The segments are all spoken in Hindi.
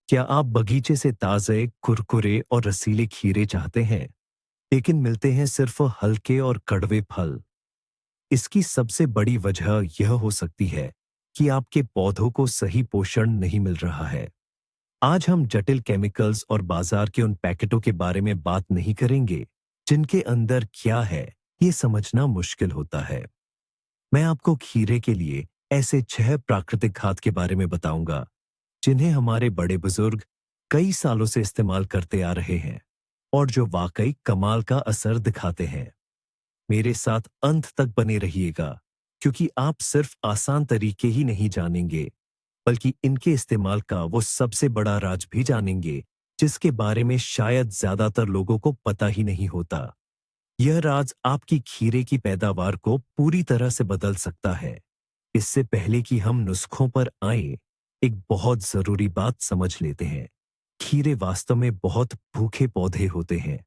क्या आप बगीचे से ताजे, कुरकुरे और रसीले खीरे चाहते हैं, लेकिन मिलते हैं सिर्फ हल्के और कड़वे फल? इसकी सबसे बड़ी वजह यह हो सकती है कि आपके पौधों को सही पोषण नहीं मिल रहा है। आज हम जटिल केमिकल्स और बाजार के उन पैकेटों के बारे में बात नहीं करेंगे, जिनके अंदर क्या है, ये समझना मुश्किल होता है। मैं आपको खीरे के लिए ऐसे 6 प्राकृतिक खाद के बारे में बताऊंगा, जिन्हें हमारे बड़े बुजुर्ग कई सालों से इस्तेमाल करते आ रहे हैं और जो वाकई कमाल का असर दिखाते हैं। मेरे साथ अंत तक बने रहिएगा, क्योंकि आप सिर्फ आसान तरीके ही नहीं जानेंगे, बल्कि इनके इस्तेमाल का वो सबसे बड़ा राज भी जानेंगे, जिसके बारे में शायद ज्यादातर लोगों को पता ही नहीं होता। यह राज आपकी खीरे की पैदावार को पूरी तरह से बदल सकता है। इससे पहले कि हम नुस्खों पर आए, एक बहुत जरूरी बात समझ लेते हैं। खीरे वास्तव में बहुत भूखे पौधे होते हैं।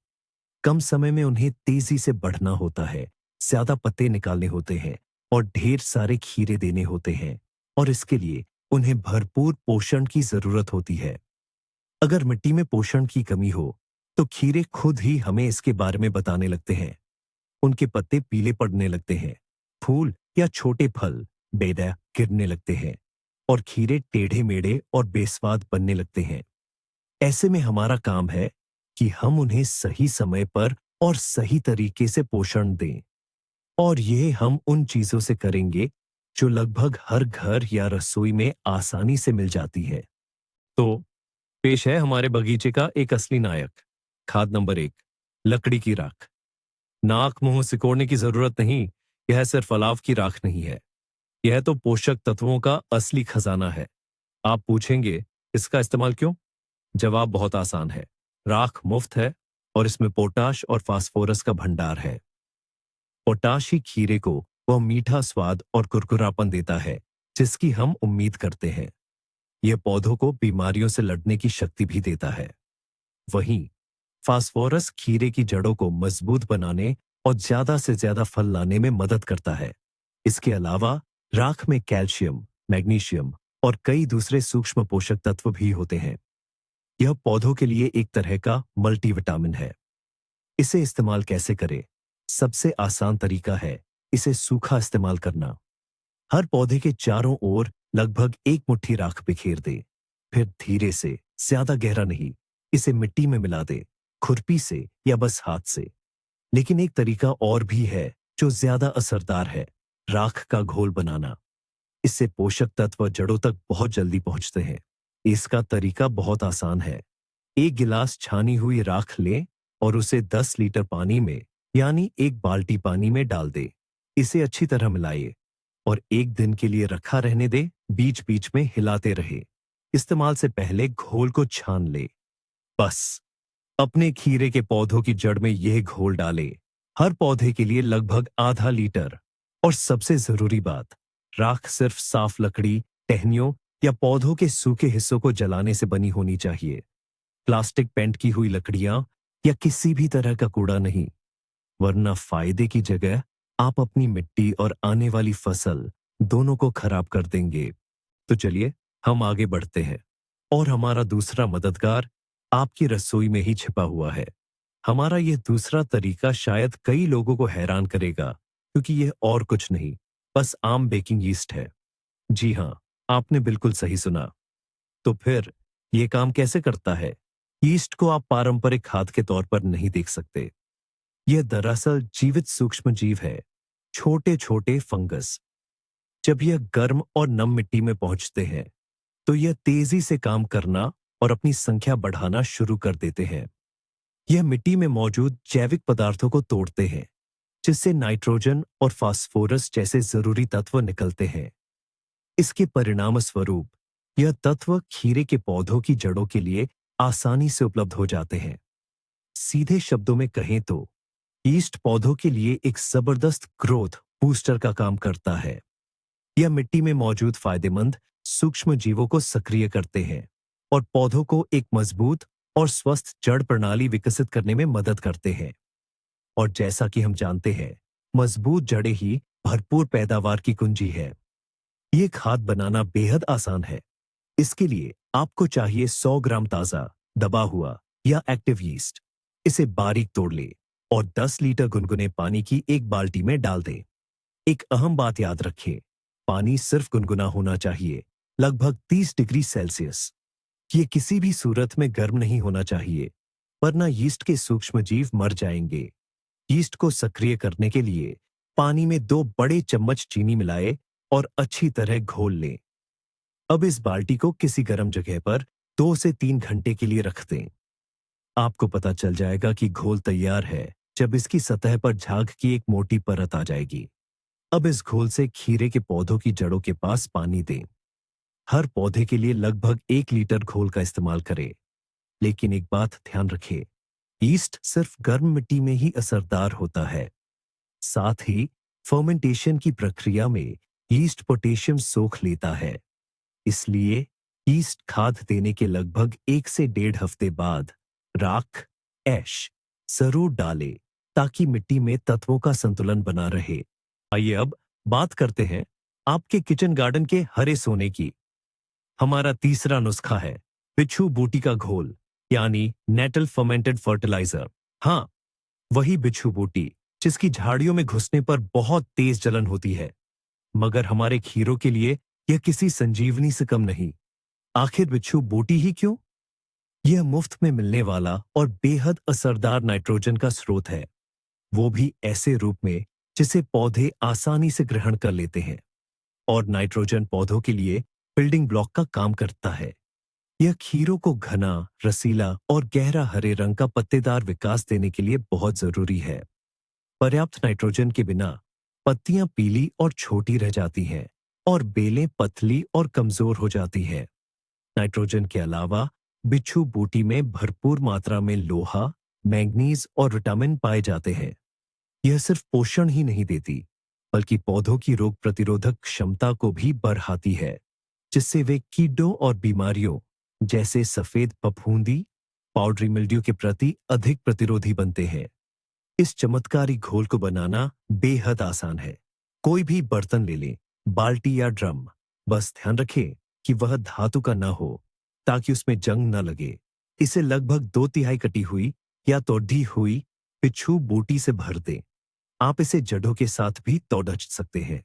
कम समय में उन्हें तेजी से बढ़ना होता है, ज्यादा पत्ते निकालने होते हैं और ढेर सारे खीरे देने होते हैं, और इसके लिए उन्हें भरपूर पोषण की जरूरत होती है। अगर मिट्टी में पोषण की कमी हो, तो खीरे खुद ही हमें इसके बारे में बताने लगते हैं। उनके पत्ते पीले पड़ने लगते हैं, फूल या छोटे फल बेदा गिरने लगते हैं, और खीरे टेढ़े मेढ़े और बेस्वाद बनने लगते हैं। ऐसे में हमारा काम है कि हम उन्हें सही समय पर और सही तरीके से पोषण दें। और ये हम उन चीजों से करेंगे जो लगभग हर घर या रसोई में आसानी से मिल जाती है। तो पेश है हमारे बगीचे का एक असली नायक, खाद नंबर 1, लकड़ी की राख। नाक मुंह सिकोड़ने की जरूरत नहीं। यह सिर्फ अलाव की राख नहीं है, यह तो पोषक तत्वों का असली खजाना है। आप पूछेंगे, इसका इस्तेमाल क्यों? जवाब बहुत आसान है। राख मुफ्त है और इसमें पोटाश और फास्फोरस का भंडार है। पोटाश ही खीरे को वह मीठा स्वाद और कुरकुरापन देता है जिसकी हम उम्मीद करते हैं। यह पौधों को बीमारियों से लड़ने की शक्ति भी देता है। वहीं फास्फोरस खीरे की जड़ों को मजबूत बनाने और ज्यादा से ज्यादा फल लाने में मदद करता है। इसके अलावा राख में कैल्शियम, मैग्नीशियम और कई दूसरे सूक्ष्म पोषक तत्व भी होते हैं। यह पौधों के लिए एक तरह का मल्टीविटामिन है। इसे इस्तेमाल कैसे करें? सबसे आसान तरीका है इसे सूखा इस्तेमाल करना। हर पौधे के चारों ओर लगभग 1 मुट्ठी राख बिखेर दे। फिर धीरे से, ज्यादा गहरा नहीं, इसे मिट्टी में मिला दे, खुरपी से या बस हाथ से। लेकिन एक तरीका और भी है जो ज्यादा असरदार है, राख का घोल बनाना। इससे पोषक तत्व जड़ों तक बहुत जल्दी पहुंचते हैं। इसका तरीका बहुत आसान है। 1 गिलास छानी हुई राख लें और उसे 10 लीटर पानी में, यानी 1 बाल्टी पानी में डाल दे। इसे अच्छी तरह मिलाइए और 1 दिन के लिए रखा रहने दे। बीच बीच में हिलाते रहे। इस्तेमाल से पहले घोल को छान ले। बस अपने खीरे के पौधों की जड़ में यह घोल डाले। हर पौधे के लिए लगभग आधा लीटर। और सबसे जरूरी बात, राख सिर्फ साफ लकड़ी, टहनियों या पौधों के सूखे हिस्सों को जलाने से बनी होनी चाहिए। प्लास्टिक पेंट की हुई लकड़ियां या किसी भी तरह का कूड़ा नहीं, वरना फायदे की जगह आप अपनी मिट्टी और आने वाली फसल दोनों को खराब कर देंगे। तो चलिए हम आगे बढ़ते हैं। और हमारा दूसरा मददगार आपकी रसोई में ही छिपा हुआ है। हमारा यह दूसरा तरीका शायद कई लोगों को हैरान करेगा, क्योंकि यह और कुछ नहीं, बस आम बेकिंग यीस्ट है। जी हां, आपने बिल्कुल सही सुना। तो फिर यह काम कैसे करता है? यीस्ट को आप पारंपरिक खाद के तौर पर नहीं देख सकते। यह दरअसल जीवित सूक्ष्म जीव है, छोटे छोटे फंगस। जब यह गर्म और नम मिट्टी में पहुंचते हैं, तो यह तेजी से काम करना और अपनी संख्या बढ़ाना शुरू कर देते हैं। यह मिट्टी में मौजूद जैविक पदार्थों को तोड़ते हैं, जिससे नाइट्रोजन और फास्फोरस जैसे जरूरी तत्व निकलते हैं। इसके परिणाम स्वरूप यह तत्व खीरे के पौधों की जड़ों के लिए आसानी से उपलब्ध हो जाते हैं। सीधे शब्दों में कहें तो यीस्ट पौधों के लिए एक जबरदस्त ग्रोथ बूस्टर का काम करता है। यह मिट्टी में मौजूद फायदेमंद सूक्ष्म जीवों को सक्रिय करते हैं और पौधों को एक मजबूत और स्वस्थ जड़ प्रणाली विकसित करने में मदद करते हैं। और जैसा कि हम जानते हैं, मजबूत जड़ें ही भरपूर पैदावार की कुंजी है। ये खाद बनाना बेहद आसान है। इसके लिए आपको चाहिए 100 ग्राम ताजा, दबा हुआ या एक्टिव यीस्ट। इसे बारीक तोड़ ले और 10 लीटर गुनगुने पानी की एक बाल्टी में डाल दें। एक अहम बात याद रखें, पानी सिर्फ गुनगुना होना चाहिए, लगभग 30 डिग्री सेल्सियस। ये किसी भी सूरत में गर्म नहीं होना चाहिए, वरना यीस्ट के सूक्ष्मजीव मर जाएंगे। यीस्ट को सक्रिय करने के लिए पानी में 2 बड़े चम्मच चीनी मिलाएं और अच्छी तरह घोल लें। अब इस बाल्टी को किसी गर्म जगह पर 2 से 3 घंटे के लिए रख दें। आपको पता चल जाएगा कि घोल तैयार है जब इसकी सतह पर झाग की एक मोटी परत आ जाएगी। अब इस घोल से खीरे के पौधों की जड़ों के पास पानी दें। हर पौधे के लिए लगभग 1 लीटर घोल का इस्तेमाल करें। लेकिन एक बात ध्यान रखें, यीस्ट सिर्फ गर्म मिट्टी में ही असरदार होता है। साथ ही फर्मेंटेशन की प्रक्रिया में यीस्ट पोटेशियम सोख लेता है। इसलिए यीस्ट खाद देने के लगभग 1 से 1.5 हफ्ते बाद राख, ऐश जरूर डालें ताकि मिट्टी में तत्वों का संतुलन बना रहे। आइए अब बात करते हैं आपके किचन गार्डन के हरे सोने की। हमारा तीसरा नुस्खा है बिच्छू बूटी का घोल, यानी नेटल फर्मेंटेड फर्टिलाइजर। हाँ, वही बिच्छू बूटी जिसकी झाड़ियों में घुसने पर बहुत तेज जलन होती है। मगर हमारे खीरों के लिए यह किसी संजीवनी से कम नहीं। आखिर बिच्छू बूटी ही क्यों? यह मुफ्त में मिलने वाला और बेहद असरदार नाइट्रोजन का स्रोत है, वो भी ऐसे रूप में जिसे पौधे आसानी से ग्रहण कर लेते हैं। और नाइट्रोजन पौधों के लिए बिल्डिंग ब्लॉक का काम करता है। यह खीरों को घना, रसीला और गहरा हरे रंग का पत्तेदार विकास देने के लिए बहुत जरूरी है। पर्याप्त नाइट्रोजन के बिना पत्तियां पीली और छोटी रह जाती हैं और बेलें पतली और कमजोर हो जाती हैं। नाइट्रोजन के अलावा बिच्छू बूटी में भरपूर मात्रा में लोहा, मैंगनीज और विटामिन पाए जाते हैं। यह सिर्फ पोषण ही नहीं देती, बल्कि पौधों की रोग प्रतिरोधक क्षमता को भी बढ़ाती है, जिससे वे कीड़ों और बीमारियों जैसे सफेद फफूंदी, पाउडरी मिल्ड्यू के प्रति अधिक प्रतिरोधी बनते हैं। इस चमत्कारी घोल को बनाना बेहद आसान है। कोई भी बर्तन ले लें, बाल्टी या ड्रम, बस ध्यान रखें कि वह धातु का न हो ताकि उसमें जंग न लगे। इसे लगभग 2/3 कटी हुई या तोड़ी हुई बिच्छू बूटी से भर दें। आप इसे जड़ों के साथ भी तोड़ सकते हैं,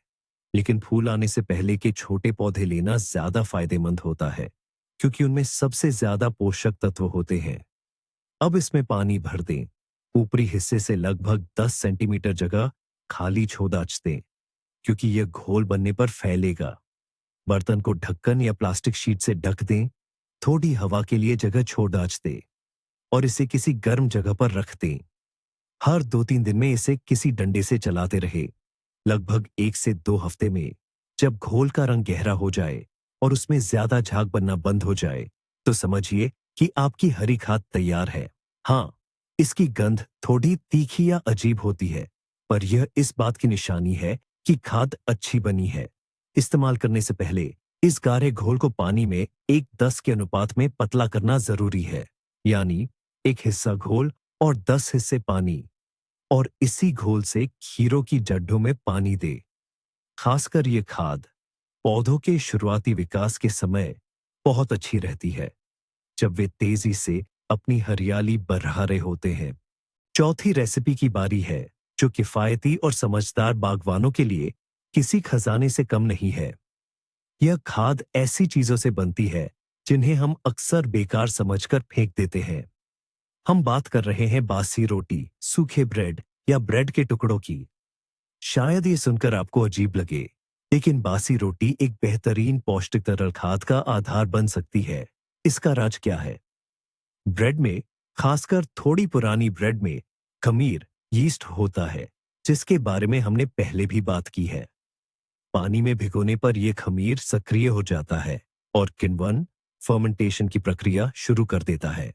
लेकिन फूल आने से पहले के छोटे पौधे लेना ज्यादा फायदेमंद होता है, क्योंकि उनमें सबसे ज्यादा पोषक तत्व होते हैं। अब इसमें पानी भर दें। ऊपरी हिस्से से लगभग 10 सेंटीमीटर जगह खाली छोड़ दें, क्योंकि यह घोल बनने पर फैलेगा। बर्तन को ढक्कन या प्लास्टिक शीट से ढक दें। थोड़ी हवा के लिए जगह छोड़ दें और इसे किसी गर्म जगह पर रख दें। हर 2-3 दिन में इसे किसी डंडे से चलाते रहे। लगभग 1 से 2 हफ्ते में जब घोल का रंग गहरा हो जाए और उसमें ज्यादा झाग बनना बंद हो जाए, तो समझिए कि आपकी हरी खाद तैयार है। हाँ, इसकी गंध थोड़ी तीखी या अजीब होती है, पर यह इस बात की निशानी है कि खाद अच्छी बनी है। इस्तेमाल करने से पहले इस गाढ़े घोल को पानी में 1:10 के अनुपात में पतला करना जरूरी है, यानी 1 हिस्सा घोल और 10 हिस्से पानी। और इसी घोल से खीरों की जड़ों में पानी दे। खासकर ये खाद पौधों के शुरुआती विकास के समय बहुत अच्छी रहती है, जब वे तेजी से अपनी हरियाली बढ़ा रहे होते हैं। चौथी रेसिपी की बारी है, जो किफायती और समझदार बागवानों के लिए किसी खजाने से कम नहीं है। यह खाद ऐसी चीजों से बनती है जिन्हें हम अक्सर बेकार समझकर फेंक देते हैं। हम बात कर रहे हैं बासी रोटी, सूखे ब्रेड या ब्रेड के टुकड़ों की। शायद ये सुनकर आपको अजीब लगे, लेकिन बासी रोटी एक बेहतरीन पौष्टिक तरल खाद का आधार बन सकती है। इसका राज क्या है? ब्रेड में, खासकर थोड़ी पुरानी ब्रेड में, खमीर यीस्ट होता है, जिसके बारे में हमने पहले भी बात की है। पानी में भिगोने पर यह खमीर सक्रिय हो जाता है और किण्वन फर्मेंटेशन की प्रक्रिया शुरू कर देता है।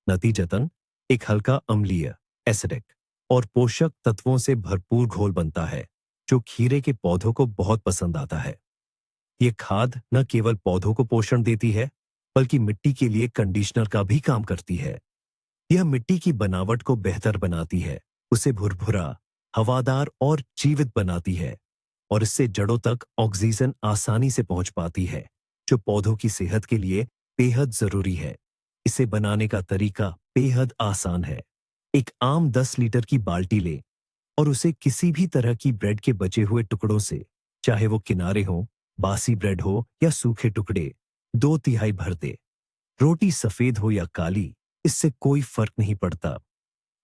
नतीजतन एक हल्का अम्लीय, एसिडिक और पोषक तत्वों से भरपूर घोल बनता है, जो खीरे के पौधों को बहुत पसंद आता है। ये खाद न केवल पौधों को पोषण देती है, बल्कि मिट्टी के लिए कंडीशनर का भी काम करती है। यह मिट्टी की बनावट को बेहतर बनाती है, उसे भुरभुरा, हवादार और जीवित बनाती है, और इससे जड़ों तक ऑक्सीजन आसानी से पहुंच पाती है, जो पौधों की सेहत के लिए बेहद जरूरी है। इसे बनाने का तरीका बेहद आसान है। एक आम 10 लीटर की बाल्टी ले और उसे किसी भी तरह की ब्रेड के बचे हुए टुकड़ों से, चाहे वो किनारे हो, बासी ब्रेड हो या सूखे टुकड़े, 2/3 भर दे। रोटी सफेद हो या काली, इससे कोई फर्क नहीं पड़ता।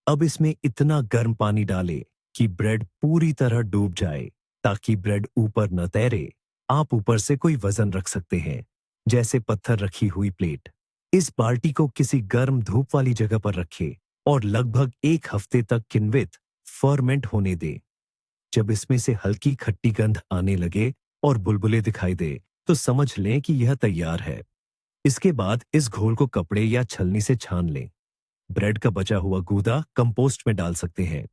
अब इसमें इतना गर्म पानी डालें कि ब्रेड पूरी तरह डूब जाए, ताकि ब्रेड ऊपर न तैरे। आप ऊपर से कोई वजन रख सकते हैं, जैसे पत्थर रखी हुई प्लेट। इस बाल्टी को किसी गर्म धूप वाली जगह पर रखें और लगभग 1 हफ्ते तक किण्वित फर्मेंट होने दें। जब इसमें से हल्की खट्टी गंध आने लगे और बुलबुले दिखाई दे, तो समझ लें कि यह तैयार है। इसके बाद इस घोल को कपड़े या छलनी से छान लें। ब्रेड का बचा हुआ गूदा कंपोस्ट में डाल सकते हैं।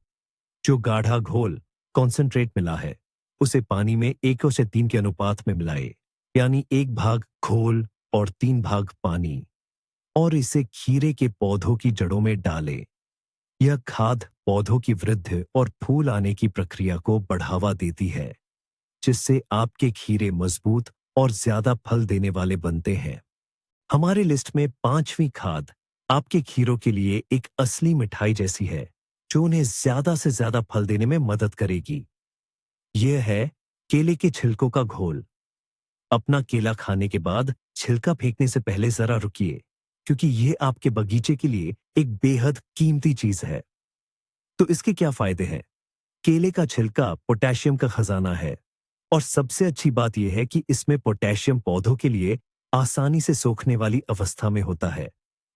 जो गाढ़ा घोल कॉन्सेंट्रेट मिला है, उसे पानी में 1:3 के अनुपात में मिलाए, यानी 1 भाग घोल और 3 भाग पानी, और इसे खीरे के पौधों की जड़ों में डालें। यह खाद पौधों की वृद्धि और फूल आने की प्रक्रिया को बढ़ावा देती है, जिससे आपके खीरे मजबूत और ज्यादा फल देने वाले बनते हैं। हमारे लिस्ट में 5वीं खाद आपके खीरों के लिए एक असली मिठाई जैसी है, जो उन्हें ज्यादा से ज्यादा फल देने में मदद करेगी। यह है केले के छिलकों का घोल। अपना केला खाने के बाद छिलका फेंकने से पहले जरा रुकिए, क्योंकि यह आपके बगीचे के लिए एक बेहद कीमती चीज है। तो इसके क्या फायदे हैं? केले का छिलका पोटेशियम का खजाना है, और सबसे अच्छी बात यह है कि इसमें पोटेशियम पौधों के लिए आसानी से सोखने वाली अवस्था में होता है।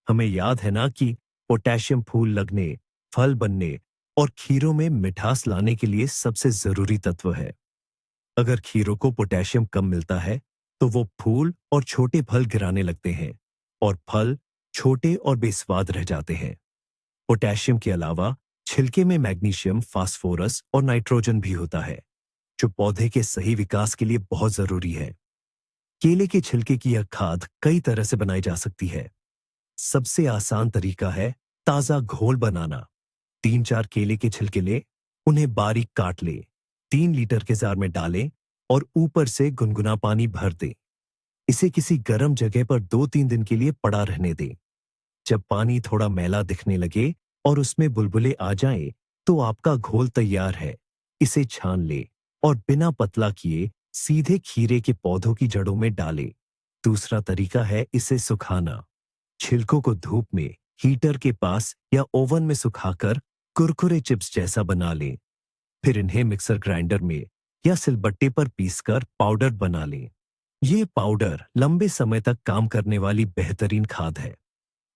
हमें याद है ना कि पोटेशियम फूल लगने, फल बनने और खीरों में मिठास लाने के लिए सबसे जरूरी तत्व है। अगर खीरों को पोटेशियम कम मिलता है, तो वो फूल और छोटे फल गिराने लगते हैं, और फल छोटे और बेस्वाद रह जाते हैं। पोटेशियम के अलावा छिलके में मैग्नीशियम, फास्फोरस और नाइट्रोजन भी होता है, जो पौधे के सही विकास के लिए बहुत जरूरी है। केले के छिलके की यह खाद कई तरह से बनाई जा सकती है। सबसे आसान तरीका है ताजा घोल बनाना। 3-4 केले के छिलके ले, उन्हें बारीक काट ले, 3 लीटर के जार में डालें और ऊपर से गुनगुना पानी भर दें। इसे किसी गर्म जगह पर 2-3 दिन के लिए पड़ा रहने दें। जब पानी थोड़ा मैला दिखने लगे और उसमें बुलबुले आ जाएं, तो आपका घोल तैयार है। इसे छान ले और बिना पतला किए सीधे खीरे के पौधों की जड़ों में डालें। दूसरा तरीका है इसे सुखाना। छिलकों को धूप में, हीटर के पास या ओवन में सुखाकर कुरकुरे चिप्स जैसा बना लें। फिर इन्हें मिक्सर ग्राइंडर में या सिलबट्टे पर पीसकर पाउडर बना लें। ये पाउडर लंबे समय तक काम करने वाली बेहतरीन खाद है।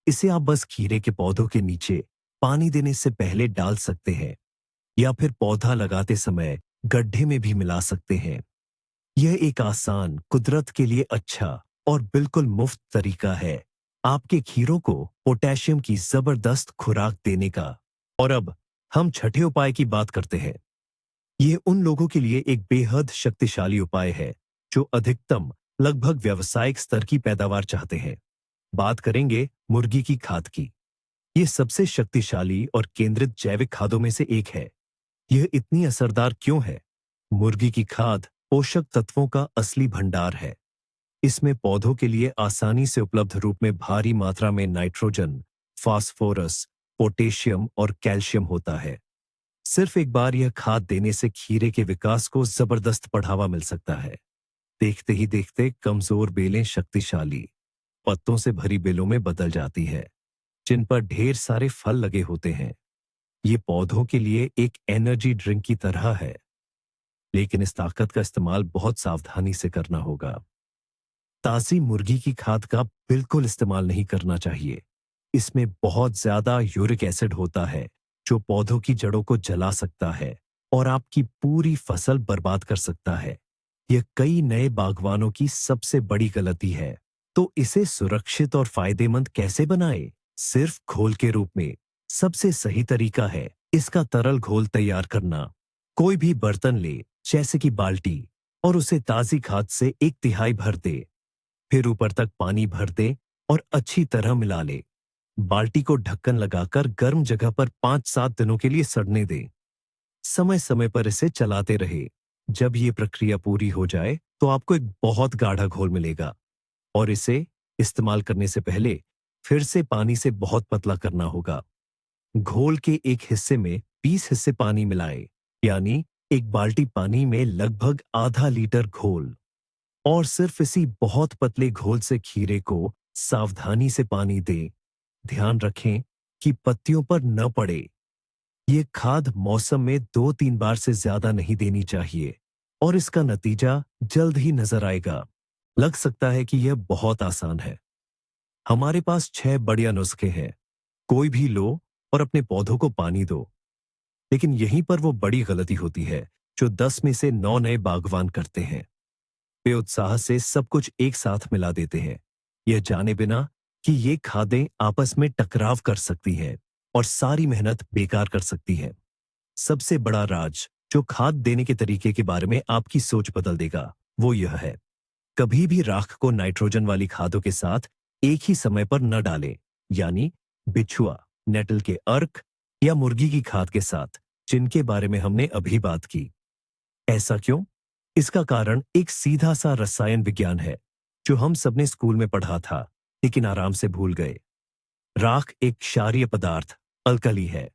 इसे आप बस खीरे के पौधों के नीचे पानी देने से पहले डाल सकते हैं, या फिर पौधा लगाते समय गड्ढे में भी मिला सकते हैं। यह एक आसान, कुदरत के लिए अच्छा और बिल्कुल मुफ्त तरीका है आपके खीरों को पोटेशियम की जबरदस्त खुराक देने का। और अब हम छठे उपाय की बात करते हैं। यह उन लोगों के लिए एक बेहद शक्तिशाली उपाय है, जो अधिकतम लगभग व्यावसायिक स्तर की पैदावार चाहते हैं। बात करेंगे मुर्गी की खाद की। यह सबसे शक्तिशाली और केंद्रित जैविक खादों में से एक है। यह इतनी असरदार क्यों है? मुर्गी की खाद पोषक तत्वों का असली भंडार है। इसमें पौधों के लिए आसानी से उपलब्ध रूप में भारी मात्रा में नाइट्रोजन, फास्फोरस, पोटेशियम और कैल्शियम होता है। सिर्फ एक बार यह खाद देने से खीरे के विकास को जबरदस्त बढ़ावा मिल सकता है। देखते ही देखते कमजोर बेलें शक्तिशाली पत्तों से भरी बेलों में बदल जाती है, जिन पर ढेर सारे फल लगे होते हैं। ये पौधों के लिए एक एनर्जी ड्रिंक की तरह है, लेकिन इस ताकत का इस्तेमाल बहुत सावधानी से करना होगा। ताजी मुर्गी की खाद का बिल्कुल इस्तेमाल नहीं करना चाहिए। इसमें बहुत ज्यादा यूरिक एसिड होता है, जो पौधों की जड़ों को जला सकता है और आपकी पूरी फसल बर्बाद कर सकता है। यह कई नए बागवानों की सबसे बड़ी गलती है। तो इसे सुरक्षित और फायदेमंद कैसे बनाएं? सिर्फ घोल के रूप में सबसे सही तरीका है इसका तरल घोल तैयार करना। कोई भी बर्तन ले, जैसे कि बाल्टी, और उसे ताजी खाद से 1/3 भर दे। फिर ऊपर तक पानी भर दे और अच्छी तरह मिला ले। बाल्टी को ढक्कन लगाकर गर्म जगह पर 5-7 दिनों के लिए सड़ने दें। समय समय पर इसे चलाते रहे। जब ये प्रक्रिया पूरी हो जाए, तो आपको एक बहुत गाढ़ा घोल मिलेगा, और इसे इस्तेमाल करने से पहले फिर से पानी से बहुत पतला करना होगा। घोल के एक हिस्से में 20 हिस्से पानी मिलाएं, यानी एक बाल्टी पानी में लगभग आधा लीटर घोल। और सिर्फ इसी बहुत पतले घोल से खीरे को सावधानी से पानी दें। ध्यान रखें कि पत्तियों पर न पड़े। ये खाद मौसम में 2-3 बार से ज्यादा नहीं देनी चाहिए और इसका नतीजा जल्द ही नजर आएगा। लग सकता है कि यह बहुत आसान है। हमारे पास 6 बढ़िया नुस्खे हैं। कोई भी लो और अपने पौधों को पानी दो। लेकिन यहीं पर वो बड़ी गलती होती है जो 10 में से 9 नए बागवान करते हैं। वे उत्साह से सब कुछ एक साथ मिला देते हैं, यह जाने बिना कि ये खादें आपस में टकराव कर सकती हैं और सारी मेहनत बेकार कर सकती हैं। सबसे बड़ा राज जो खाद देने के तरीके के बारे में आपकी सोच बदल देगा, वो यह है, कभी भी राख को नाइट्रोजन वाली खादों के साथ एक ही समय पर न डालें, यानी बिछुआ, नेटल के अर्क या मुर्गी की खाद के साथ, जिनके बारे में हमने अभी बात की। ऐसा क्यों? इसका कारण एक सीधा सा रसायन विज्ञान है जो हम सबने स्कूल में पढ़ा था लेकिन आराम से भूल गए। राख एक क्षारीय पदार्थ, अल्कली है,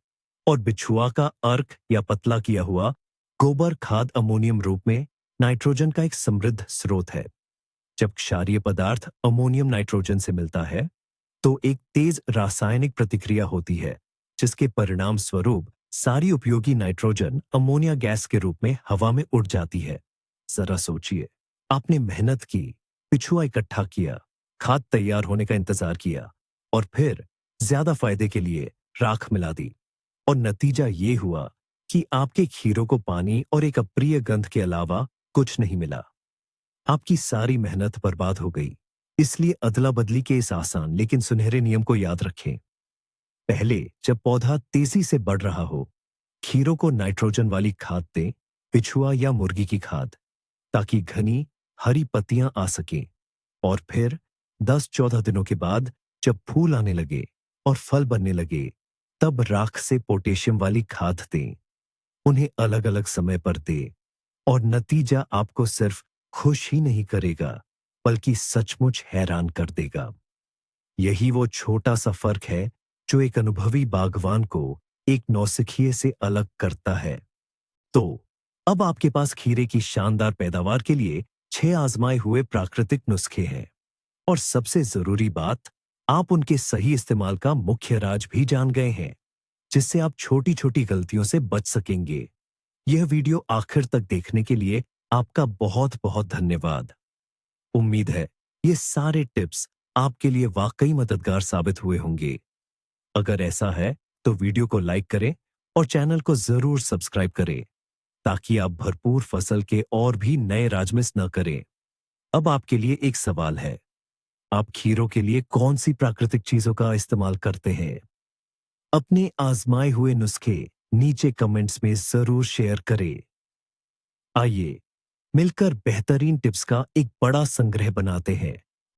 और बिछुआ का अर्क या पतला किया हुआ गोबर खाद अमोनियम रूप में नाइट्रोजन का एक समृद्ध स्रोत है। जब क्षारीय पदार्थ अमोनियम नाइट्रोजन से मिलता है तो एक तेज रासायनिक प्रतिक्रिया होती है जिसके परिणाम स्वरूप सारी उपयोगी नाइट्रोजन अमोनिया गैस के रूप में हवा में उड़ जाती है। जरा सोचिए, आपने मेहनत की, बिछुआ इकट्ठा किया, खाद तैयार होने का इंतजार किया और फिर ज्यादा फायदे के लिए राख मिला दी, और नतीजा ये हुआ कि आपके खीरों को पानी और एक अप्रिय गंध के अलावा कुछ नहीं मिला। आपकी सारी मेहनत बर्बाद हो गई। इसलिए अदला बदली के इस आसान लेकिन सुनहरे नियम को याद रखें। पहले जब पौधा तेजी से बढ़ रहा हो, खीरों को नाइट्रोजन वाली खाद दें, बिछुआ या मुर्गी की खाद, ताकि घनी हरी पत्तियां आ सकें। और फिर 10-14 दिनों के बाद जब फूल आने लगे और फल बनने लगे, तब राख से पोटेशियम वाली खाद दें। उन्हें अलग अलग समय पर दें और नतीजा आपको सिर्फ खुश ही नहीं करेगा बल्कि सचमुच हैरान कर देगा। यही वो छोटा सा फर्क है जो एक अनुभवी बागवान को एक नौसिखिए से अलग करता है। तो अब आपके पास खीरे की शानदार पैदावार के लिए 6 आजमाए हुए प्राकृतिक नुस्खे हैं। और सबसे जरूरी बात, आप उनके सही इस्तेमाल का मुख्य राज भी जान गए हैं, जिससे आप छोटी छोटी गलतियों से बच सकेंगे। यह वीडियो आखिर तक देखने के लिए आपका बहुत बहुत धन्यवाद। उम्मीद है ये सारे टिप्स आपके लिए वाकई मददगार साबित हुए होंगे। अगर ऐसा है तो वीडियो को लाइक करें और चैनल को जरूर सब्सक्राइब करें ताकि आप भरपूर फसल के और भी नए राज मिस न करें। अब आपके लिए एक सवाल है, आप खीरों के लिए कौन सी प्राकृतिक चीजों का इस्तेमाल करते हैं? अपने आजमाए हुए नुस्खे नीचे कमेंट्स में जरूर शेयर करें। आइए मिलकर बेहतरीन टिप्स का एक बड़ा संग्रह बनाते हैं।